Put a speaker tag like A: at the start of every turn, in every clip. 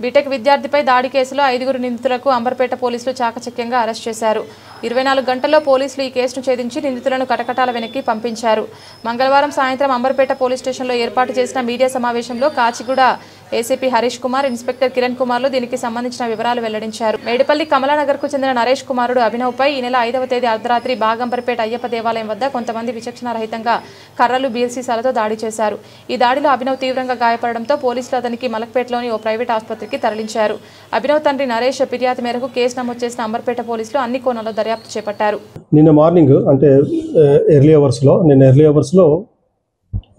A: BTech విద్యార్థిపై దాడి కేసులో 5 నిందితులకు అంబర్పేట పోలీసులు చాకచక్యంగా అరెస్ట్ చేశారు. 24 గంటల్లో పోలీసులు ఈ కేసును ఛేదించి నిందితులను కటకటాల వెనక్కి పంపించారు. మంగళవారం సాయంత్రం అంబర్పేట పోలీస్ స్టేషన్లో ఏర్పాటు చేసిన మీడియా సమావేశంలో కాచిగూడ ఏసీపీ హరీష్ కుమార్, ఇన్స్పెక్టర్ కిరణ్ కుమార్లు దీనికి సంబంధించిన వివరాలు వెల్లడించారు. మేడిపల్లి కమలానగర్కు చెందిన నరేష్ కుమారుడు అభినవ్పై ఈ నెల 5వ తేదీ అర్ధరాత్రి బాగంబర్పేట అయ్యప్ప దేవాలయం వద్ద కొంతమంది విచక్షణారహితంగా కర్రలు, బీర్సీసాలతో దాడి చేశారు. ఈ దాడిలో అభినవ్ తీవ్రంగా గాయపడడంతో పోలీసులు అతనికి మలక్పేటలోని ఓ ప్రైవేట్ ఆసుపత్రికి తరలించారు. అభినవ్ తండ్రి నరేష్ ఫిర్యాదు మేరకు కేసు నమోదు చేసిన అంబర్పేట పోలీసులు అన్ని కోణాల్లో దర్యాప్తు చేపట్టారు.
B: నిన్న మార్నింగ్ అంటే ఎర్లీ అవర్స్లో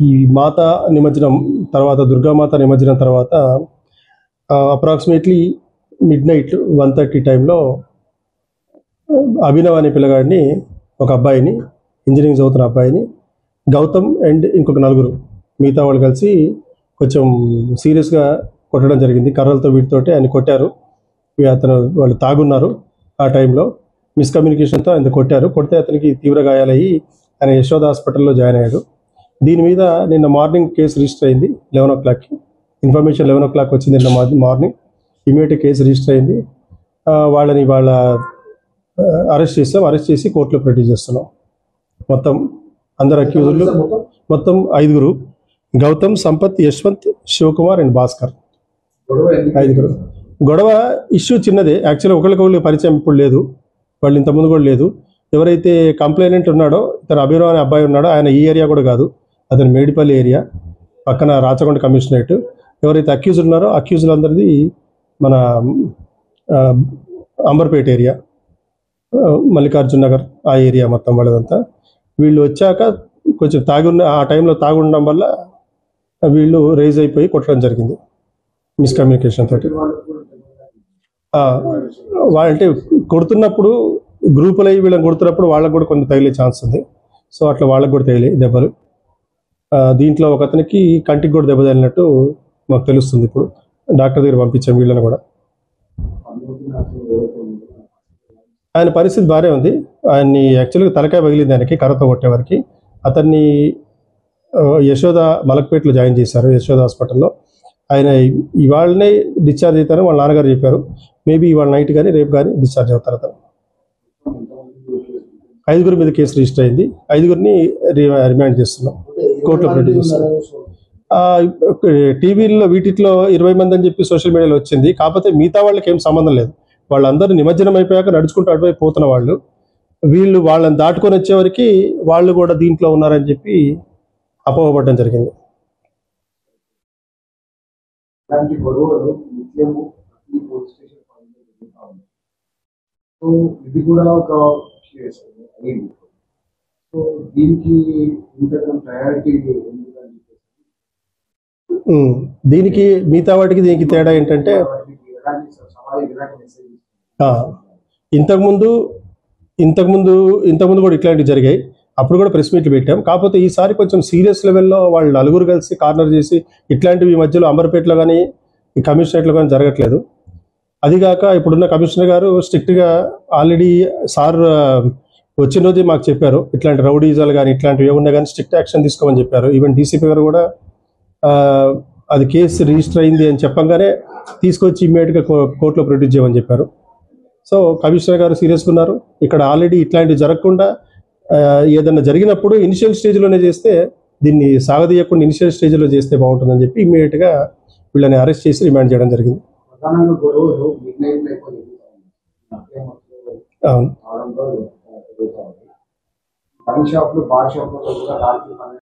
B: ఈ మాత నిమజ్జనం తర్వాత దుర్గామాత నిమజ్జనం తర్వాత అప్రాక్సిమేట్లీ midnight 1:30 టైంలో అభినవ్ అనే పిల్లగాడిని, ఒక అబ్బాయిని, ఇంజనీరింగ్ చదువుతున్న అబ్బాయిని, గౌతమ్ అండ్ ఇంకొక 4 మిగతా వాళ్ళు కలిసి కొంచెం సీరియస్గా కొట్టడం జరిగింది. కర్రలతో వీటితోటి ఆయన కొట్టారు. వాళ్ళు తాగున్నారు. ఆ టైంలో మిస్కమ్యూనికేషన్తో ఆయన కొడితే అతనికి తీవ్ర గాయాలయ్యి ఆయన యశోద హాస్పిటల్లో జాయిన్ అయ్యాడు. దీని మీద నిన్న మార్నింగ్ కేసు రిజిస్టర్ అయింది. 11 o'clockకి ఇన్ఫర్మేషన్ 11 o'clock వచ్చింది. నిన్న మార్నింగ్ ఇమీడియట్ కేసు రిజిస్టర్ అయింది. వాళ్ళని అరెస్ట్ చేసి కోర్టులో ప్రొడ్యూస్ చేస్తున్నాం. మొత్తం అందరు అక్యూజులు మొత్తం 5: గౌతమ్, సంపత్, యశ్వంత్, శివకుమార్ అండ్ భాస్కర్. 5. గొడవ ఇష్యూ చిన్నదే. యాక్చువల్గా ఒకరికొకరికి పరిచయం ఇప్పుడు లేదు, వాళ్ళు ఇంతకుముందు కూడా లేదు. ఎవరైతే కంప్లైనెంట్ ఉన్నాడో, ఇతను అభినవ్ అనే అబ్బాయి ఉన్నాడో, ఆయన ఈ ఏరియా కూడా కాదు, అతను మేడిపల్లి ఏరియా పక్కన రాచకొండ కమిషనరేట్. ఎవరైతే అక్యూజ్డ్ ఉన్నారో అక్యూజ్లందరిది మన అంబర్పేట ఏరియా, మల్లికార్జున నగర్ ఆ ఏరియా మొత్తం వాళ్ళదంతా. వీళ్ళు వచ్చాక కొంచెం ఆ టైంలో తాగుండడం వల్ల వీళ్ళు రైజ్ అయిపోయి కొట్టడం జరిగింది మిస్కమ్యూనికేషన్ తోటి. అంటే కొడుతున్నప్పుడు గ్రూపులు అయ్యి వీళ్ళని కొడుతున్నప్పుడు వాళ్ళకు కూడా కొన్ని తగిలే ఛాన్స్ ఉంది. సో అట్లా వాళ్ళకు కూడా తగిలే దెబ్బలు. దీంట్లో ఒక అతనికి కంటికి కూడా దెబ్బ తగిలినట్టు మాకు తెలుస్తుంది. ఇప్పుడు డాక్టర్ దగ్గర పంపించాం వీళ్ళని కూడా. ఆయన పరిస్థితి బాగానే ఉంది. ఆయన్ని యాక్చువల్గా తలకాయ పగిలింది ఆయనకి కర్రతో కొట్టేవారికి. అతన్ని యశోద మలక్పేటలో జాయిన్ చేశారు, యశోద హాస్పిటల్లో. ఆయన ఇవాళనే డిశ్చార్జ్ అవుతారని వాళ్ళ నాన్నగారు చెప్పారు. మేబీ ఇవాళ నైట్ కానీ రేపు కానీ డిశ్చార్జ్ అవుతారు అతను. 5 మీద కేసు రిజిస్టర్ అయింది. 5 రిమాండ్ చేస్తున్నాం, కోర్టులో ప్రొడ్యూస్ చేస్తున్నాం. టీవీల్లో వీటిలో 20 మంది అని చెప్పి సోషల్ మీడియాలో వచ్చింది. కాకపోతే మిగతా వాళ్ళకి ఏం సంబంధం లేదు. వాళ్ళందరూ నిమజ్జనం అయిపోయాక నడుచుకుంటూ అటువైపు పోతున్న వాళ్ళు. వీళ్ళు వాళ్ళని దాటుకొని వచ్చేవరకు వాళ్ళు కూడా దీంట్లో ఉన్నారని చెప్పి అపోహపడడం జరిగింది. దీనికి మిగతా వాటికి దీనికి తేడా ఏంటంటే, ఇంతకుముందు కూడా ఇట్లాంటివి జరిగాయి. అప్పుడు కూడా ప్రెస్ మీట్లు పెట్టాం. కాకపోతే ఈసారి కొంచెం సీరియస్ లెవెల్లో వాళ్ళు 4 కలిసి కార్నర్ చేసి ఇట్లాంటివి ఈ మధ్యలో అంబర్పేటలో కానీ ఈ కమిషనరేట్లో కానీ జరగట్లేదు. అదిగాక ఇప్పుడున్న కమిషనర్ గారు స్ట్రిక్ట్గా ఆల్రెడీ సార్ వచ్చిన రోజే మాకు చెప్పారు, ఇట్లాంటి రౌడీజాలు కానీ ఇట్లాంటివి ఏమున్నా కానీ స్ట్రిక్ట్ యాక్షన్ తీసుకోమని చెప్పారు. ఈవెన్ డీసీపీ గారు కూడా అది కేసు రిజిస్టర్ అయింది అని చెప్పంగానే తీసుకొచ్చి ఇమ్మీడియట్గా కోర్టులో ప్రొడ్యూస్ చేయమని చెప్పారు. సో కమిషనర్ గారు సీరియస్గా ఉన్నారు. ఇక్కడ ఆల్రెడీ ఇట్లాంటివి జరగకుండా ఏదన్నా జరిగినప్పుడు ఇనిషియల్ స్టేజ్లోనే చేస్తే, దీన్ని సాగదీయకుండా ఇనిషియల్ స్టేజ్లో చేస్తే బాగుంటుందని చెప్పి ఇమ్మీడియట్గా వీళ్ళని అరెస్ట్ చేసి రిమాండ్ చేయడం జరిగింది. అవును.